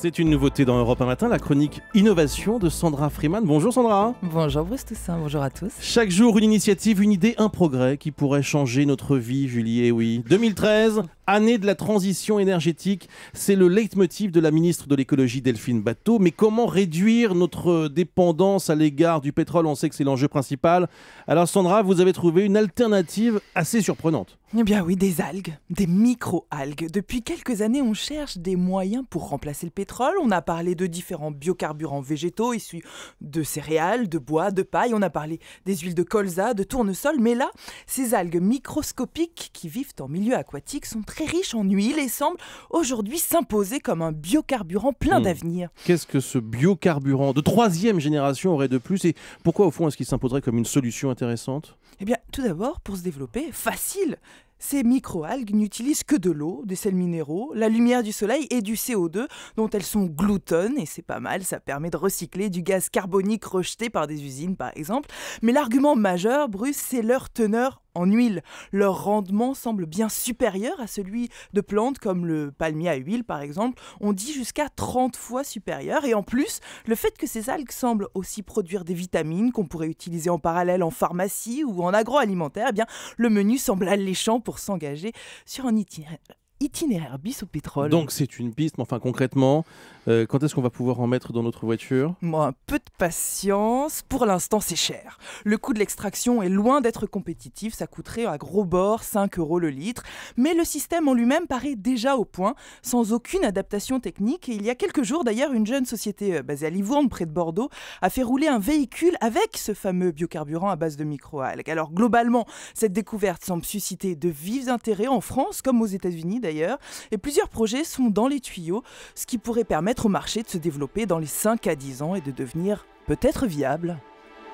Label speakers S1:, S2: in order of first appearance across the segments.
S1: C'est une nouveauté dans Europe 1 Matin, la chronique Innovation de Sandra Freeman. Bonjour Sandra.
S2: Bonjour Bruce Toussaint, bonjour à tous.
S1: Chaque jour, une initiative, une idée, un progrès qui pourrait changer notre vie, Julie. Et oui, 2013, année de la transition énergétique, c'est le leitmotiv de la ministre de l'écologie Delphine Batho. Mais comment réduire notre dépendance à l'égard du pétrole? On sait que c'est l'enjeu principal. Alors Sandra, vous avez trouvé une alternative assez surprenante.
S2: Eh bien oui, des algues, des micro-algues. Depuis quelques années, on cherche des moyens pour remplacer le pétrole. On a parlé de différents biocarburants végétaux issus de céréales, de bois, de paille. On a parlé des huiles de colza, de tournesol. Mais là, ces algues microscopiques qui vivent en milieu aquatique sont très riches en huile et semblent aujourd'hui s'imposer comme un biocarburant plein d'avenir.
S1: Qu'est-ce que ce biocarburant de troisième génération aurait de plus et pourquoi au fond est-ce qu'il s'imposerait comme une solution intéressante?
S2: Eh bien, tout d'abord, pour se développer, facile. Ces micro-algues n'utilisent que de l'eau, des sels minéraux, la lumière du soleil et du CO2 dont elles sont gloutonnes et c'est pas mal, ça permet de recycler du gaz carbonique rejeté par des usines par exemple. Mais l'argument majeur, Bruce, c'est leur teneur en huile. Leur rendement semble bien supérieur à celui de plantes comme le palmier à huile par exemple. On dit jusqu'à 30 fois supérieur et en plus, le fait que ces algues semblent aussi produire des vitamines qu'on pourrait utiliser en parallèle en pharmacie ou en agroalimentaire, eh bien le menu semble alléchant pour s'engager sur un itinéraire bis au pétrole.
S1: Donc c'est une piste, mais enfin concrètement, quand est-ce qu'on va pouvoir en mettre dans notre voiture?
S2: Moi, un peu de patience. Pour l'instant, c'est cher. Le coût de l'extraction est loin d'être compétitif. Ça coûterait à gros bord 5 € le litre. Mais le système en lui-même paraît déjà au point, sans aucune adaptation technique. Et il y a quelques jours, d'ailleurs, une jeune société basée à Livourne, près de Bordeaux, a fait rouler un véhicule avec ce fameux biocarburant à base de microalgues. Alors globalement, cette découverte semble susciter de vifs intérêts en France, comme aux États-Unis d'ailleurs. Et plusieurs projets sont dans les tuyaux, ce qui pourrait permettre au marché de se développer dans les 5 à 10 ans et de devenir peut-être viable.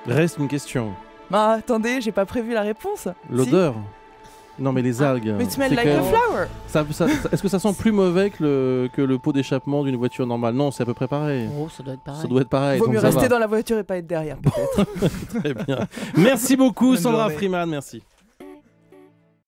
S1: Reste une question.
S2: Ah, attendez, j'ai pas prévu la réponse.
S1: L'odeur? Non mais les algues.
S2: It smells
S1: c'est
S2: like a flower.
S1: Est-ce que ça sent plus mauvais que le pot d'échappement d'une voiture normale? Non, c'est à peu près pareil.
S3: Oh, ça doit être pareil.
S1: Ça doit être pareil.
S2: Vaut
S1: donc
S2: mieux
S1: ça
S2: rester
S1: va.
S2: dans la voiture et pas être derrière, peut-être.
S1: Très bien. Merci beaucoup
S2: Bonne
S1: Sandra
S2: journée.
S1: Freeman, merci.